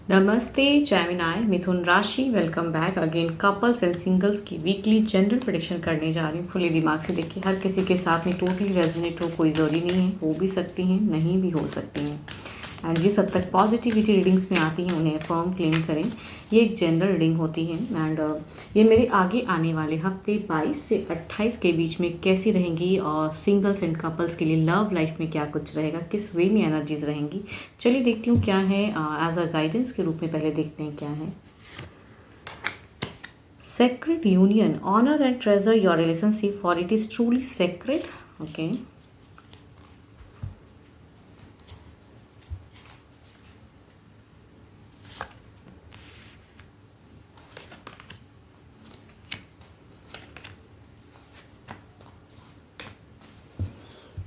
नमस्ते जेमिनाई मिथुन राशि, welcome back again. Couples and singles की वीकली जनरल प्रेडिक्शन करने जा रही हूँ। खुले दिमाग से देखिए, हर किसी के साथ में टोटली रेजोनेट हो कोई ज़रूरी नहीं है, हो भी सकती हैं, नहीं भी हो सकती हैं। एंड जिस हद तक पॉजिटिविटी रीडिंग्स में आती हैं उन्हें फर्म क्लेम करें। ये एक जनरल रीडिंग होती है एंड ये मेरे आगे आने वाले हफ्ते 22 से 28 के बीच में कैसी रहेंगी और सिंगल्स एंड कपल्स के लिए लव लाइफ में क्या कुछ रहेगा, किस वे में एनर्जीज रहेंगी। चलिए देखती हूँ क्या है। एज अ गाइडेंस के रूप में पहले देखते हैं क्या है। Secret union, honour and treasure your relationship for it is truly secret. Okay,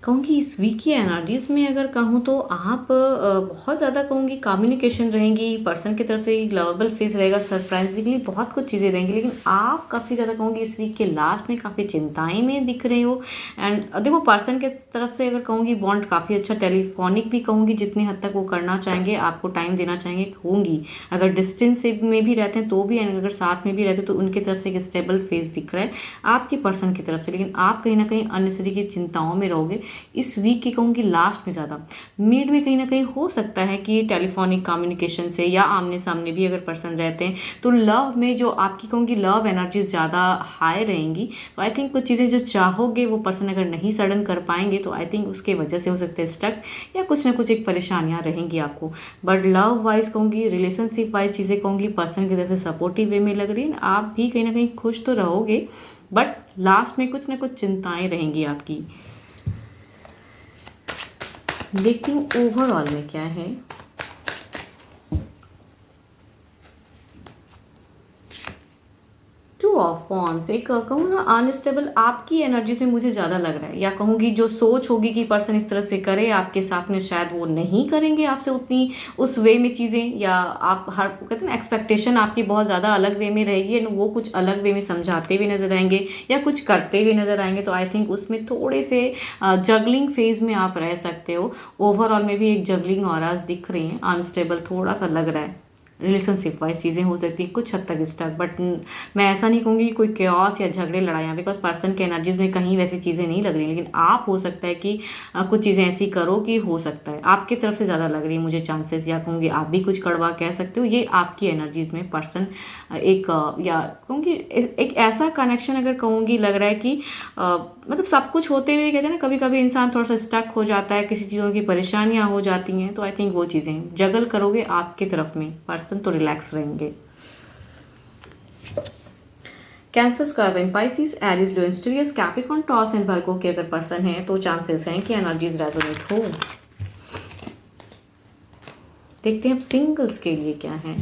कहूँगी इस वीक की एनर्जीज में अगर कहूँ तो आप बहुत ज़्यादा कहूँगी कम्युनिकेशन रहेंगी, पर्सन की तरफ से लवेबल फेस रहेगा, सरप्राइजिंगली बहुत कुछ चीज़ें रहेंगी। लेकिन आप काफ़ी ज़्यादा कहूँगी इस वीक के लास्ट में काफ़ी चिंताएं में दिख रहे हो। एंड देखो पर्सन के तरफ से अगर कहूँगी बॉन्ड काफ़ी अच्छा, टेलीफोनिक भी कहूँगी जितनी हद तक वो करना चाहेंगे, आपको टाइम देना चाहेंगे होंगी। अगर डिस्टेंस में भी रहते हैं तो भी, अगर साथ में भी रहते हैं तो उनकी तरफ से एक स्टेबल फेस दिख रहा है आपके पर्सन की तरफ से। लेकिन आप कहीं ना कहीं अननेसेसरी की चिंताओं में रहोगे इस वीक की कहूँगी लास्ट में। ज़्यादा मिड में कहीं ना कहीं हो सकता है कि टेलीफोनिक कम्युनिकेशन से या आमने सामने भी अगर पर्सन रहते हैं तो लव में जो आपकी कहूँगी लव एनर्जीज ज़्यादा हाई रहेंगी। तो आई थिंक कुछ चीज़ें जो चाहोगे वो पर्सन अगर नहीं सडन कर पाएंगे तो आई थिंक उसके वजह से हो सकते हैं स्टक या कुछ ना कुछ एक परेशानियाँ रहेंगी आपको। बट लव वाइज कहूँगी, रिलेशनशिप वाइज चीज़ें कहूँगी पर्सन की तरफ से सपोर्टिव वे में लग रही है। आप भी कहीं ना कहीं खुश तो रहोगे बट लास्ट में कुछ ना कुछ चिंताएं रहेंगी आपकी। देखती हूँ ओवरऑल में क्या है। टू ऑफ वॉन्ड्स, एक कहूँ ना अनस्टेबल आपकी एनर्जीज में मुझे ज़्यादा लग रहा है, या कहूँगी जो सोच होगी कि पर्सन इस तरह से करे आपके साथ में शायद वो नहीं करेंगे आपसे उतनी उस वे में चीज़ें, या आप हर कहते हैं ना एक्सपेक्टेशन आपकी बहुत ज़्यादा अलग वे में रहेगी एंड वो कुछ अलग वे में समझाते हुए नजर आएंगे या कुछ करते हुए नजर आएंगे। तो आई थिंक उसमें थोड़े से जगलिंग फेज में आप रह सकते हो। ओवरऑल में भी एक जगलिंग ऑराज दिख रही हैं, अनस्टेबल थोड़ा सा लग रहा है। रिलेशनशिप वाइज चीज़ें हो सकती हैं कुछ हद तक स्टक, बट मैं ऐसा नहीं कहूँगी कि कोई क्योस या झगड़े लड़ाइयाँ, बिकॉज पर्सन के एनर्जीज में कहीं वैसी चीज़ें नहीं लग रही। लेकिन आप हो सकता है कि कुछ चीज़ें ऐसी करो कि हो सकता है आपकी तरफ से ज़्यादा लग रही है मुझे चांसेस, या कहूँगी आप भी कुछ कड़वा कह सकते हो। ये आपकी एनर्जीज में पर्सन एक या कहूँगी एक ऐसा कनेक्शन अगर कहूँगी लग रहा है कि मतलब सब कुछ होते हुए कहते हैं ना कभी कभी इंसान थोड़ा सा स्टक हो जाता है, किसी चीज़ों की परेशानियाँ हो जाती हैं। तो आई थिंक वो चीज़ें जगल करोगे आपकी तरफ में पर्सन तो रिलैक्स रहेंगे। Cancer, Scorpion, Pisces, Aries, Leo, Sagittarius, Capricorn, Taurus and Virgo के अगर पर्सन है तो चांसेस हैं कि एनर्जीज रेजोनेट हो। देखते हैं अब सिंगल्स के लिए क्या है।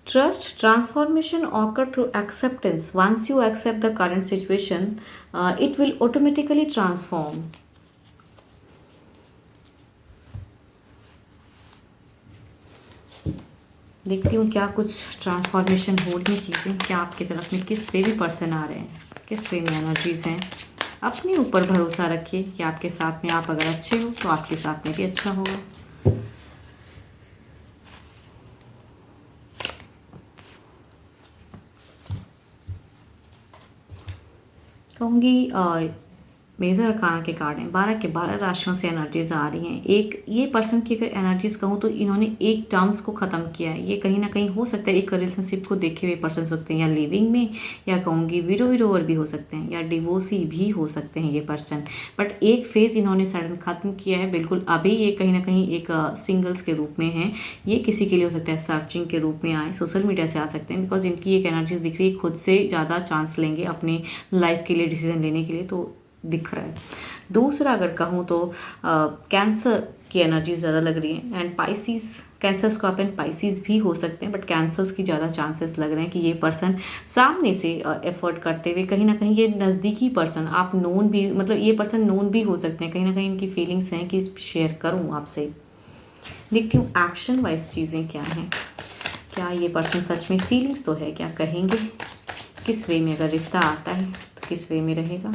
Trust, transformation occur through acceptance. Once you accept the current situation, it will automatically transform. देखती हूँ क्या कुछ ट्रांसफॉर्मेशन हो रही चीज़ें, क्या आपकी तरफ में किस वे भी पर्सन आ रहे हैं, किस वे में एनर्जीज हैं। अपने ऊपर भरोसा रखिए कि आपके साथ में आप अगर अच्छे हो तो आपके साथ में भी अच्छा होगा। कहूँगी मेजर अरकाना के कार्ड हैं, 12 के 12 राशियों से एनर्जीज आ रही हैं। एक ये पर्सन की अगर एनर्जीज कहूँ तो इन्होंने एक टर्म्स को ख़त्म किया है। ये कहीं ना कहीं हो सकता है एक रिलेशनशिप को देखे हुए पर्सन सकते हैं, या लिविंग में, या कहूँगी विडोवर भी हो सकते हैं, या डिवोर्सी भी हो सकते हैं ये पर्सन। बट एक फेज़ इन्होंने सडन ख़त्म किया है बिल्कुल। अभी ये कहीं ना कहीं एक सिंगल्स के रूप में है। ये किसी के लिए हो सकता है सर्चिंग के रूप में आए, सोशल मीडिया से आ सकते हैं, बिकॉज इनकी एक एनर्जीज दिख रही है खुद से ज़्यादा चांस लेंगे अपने लाइफ के लिए डिसीजन लेने के लिए, तो दिख रहा है। दूसरा अगर कहूँ तो कैंसर की एनर्जी ज़्यादा लग रही है and Pisces, cancer, Scorpion, Pisces भी हो सकते हैं, बट कैंसर्स की ज़्यादा चांसेस लग रहे हैं कि ये पर्सन सामने से एफर्ट करते हुए कहीं ना कहीं ये नज़दीकी पर्सन, आप नोन भी, मतलब ये पर्सन नोन भी हो सकते हैं, कहीं ना कहीं इनकी फीलिंग्स हैं कि शेयर करूँ आपसे। देखती हूँ एक्शन वाइज चीज़ें क्या हैं। क्या ये पर्सन सच में फीलिंग्स तो है, क्या कहेंगे, किस वे में अगर रिश्ता आता है तो किस वे में रहेगा।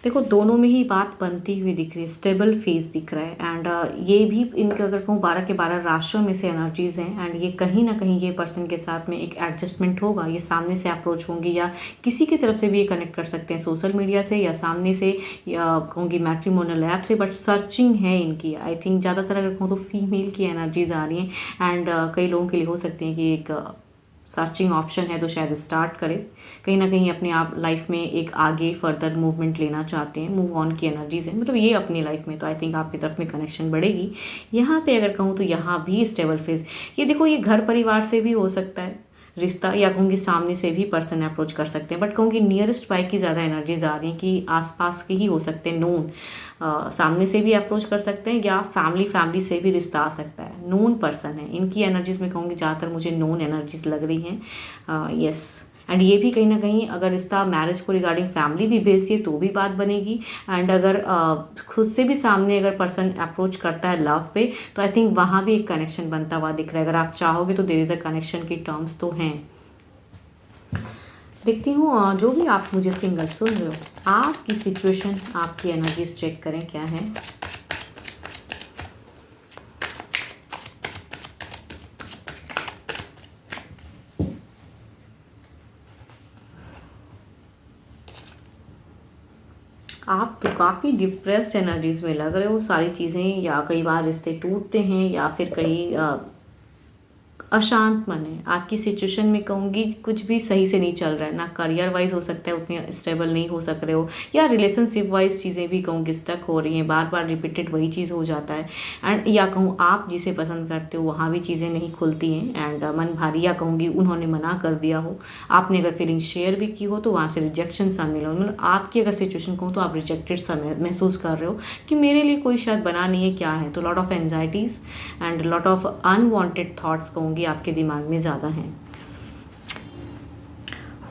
देखो दोनों में ही बात बनती हुई दिख रही है, स्टेबल फेस दिख रहा है। एंड ये भी इनके अगर कहूँ 12 के 12 राशियों में से एनर्जीज हैं। एंड ये कहीं ना कहीं ये पर्सन के साथ में एक एडजस्टमेंट होगा, ये सामने से अप्रोच होंगी या किसी की तरफ से भी ये कनेक्ट कर सकते हैं, सोशल मीडिया से या सामने से या कहूँगी मैट्रिमोनियल ऐप से, बट सर्चिंग है इनकी। आई थिंक ज़्यादातर अगर कहूँ तो फीमेल की एनर्जीज आ रही हैं। एंड कई लोगों के लिए हो सकती हैं कि एक सर्चिंग ऑप्शन है तो शायद स्टार्ट करें, कहीं ना कहीं अपने आप लाइफ में एक आगे फर्दर मूवमेंट लेना चाहते हैं, मूव ऑन की एनर्जीज है मतलब ये अपनी लाइफ में। तो आई थिंक आपकी तरफ में कनेक्शन बढ़ेगी। यहाँ पे अगर कहूँ तो यहाँ भी स्टेबल फेज, ये देखो ये घर परिवार से भी हो सकता है रिश्ता, या कहूँगी सामने से भी पर्सन अप्रोच कर सकते हैं, बट कहूँगी नियरेस्ट बाय की ज़्यादा एनर्जीज आ रही हैं कि आसपास के ही हो सकते हैं, नोन सामने से भी अप्रोच कर सकते हैं या फैमिली से भी रिश्ता आ सकता है। नोन पर्सन है इनकी एनर्जीज में, कहूँगी ज़्यादातर मुझे नोन एनर्जीज लग रही हैं। यस, एंड ये भी कहीं ना कहीं अगर रिश्ता मैरिज को रिगार्डिंग फैमिली भी भेजती है तो भी बात बनेगी। एंड अगर खुद से भी सामने अगर पर्सन अप्रोच करता है लव पे तो आई थिंक वहाँ भी एक कनेक्शन बनता हुआ दिख रहा है। अगर आप चाहोगे तो देयर इज़ अ कनेक्शन की टर्म्स तो हैं। देखती हूँ जो भी आप मुझे सिंगल सुन रहे हो, आपकी सिचुएशन, आपकी एनर्जीज चेक करें क्या है। आप तो काफ़ी डिप्रेस्ड एनर्जीज में लग रहे हो, सारी चीज़ें, या कई बार रिश्ते टूटते हैं या फिर कई अशांत मन है। आपकी सिचुएशन में कहूँगी कुछ भी सही से नहीं चल रहा है, ना करियर वाइज हो सकता है उतने स्टेबल नहीं हो सक रहे हो, या रिलेशनशिप वाइज चीज़ें भी कहूँगी स्टक हो रही हैं, बार बार रिपीटेड वही चीज़ हो जाता है। एंड या कहूँ आप जिसे पसंद करते हो वहाँ भी चीज़ें नहीं खुलती हैं एंड मन भारी, या कहूँगी उन्होंने मना कर दिया हो, आपने अगर फीलिंग शेयर भी की हो तो वहाँ से रिजेक्शन सा मिला हो। मतलब आपकी अगर सिचुएशन कहूँ तो आप रिजेक्टेड सा महसूस कर रहे हो कि मेरे लिए कोई शायद बना नहीं है, क्या है। तो lot of anxieties and lot of unwanted thoughts कहूँगी आपके दिमाग में ज़्यादा हैं।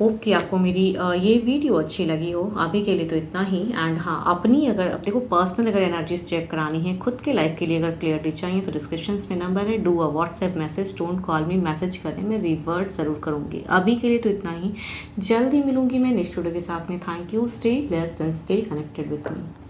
होप कि आपको मेरी ये वीडियो अच्छी लगी हो। अभी के लिए तो इतना ही। एंड हाँ, अपनी अगर अब देखो पर्सनल अगर एनर्जीज चेक करानी है, खुद के लाइफ के लिए अगर क्लियरिटी चाहिए तो डिस्क्रिप्शन में नंबर है, do a WhatsApp message, don't call me, message करें, मैं रिवर्ट ज़रूर करूँगी। अभी के लिए तो इतना ही, जल्दी मिलूंगी मैं नेक्स्ट वीडियो के साथ में। Thank you, stay blessed and stay connected with me.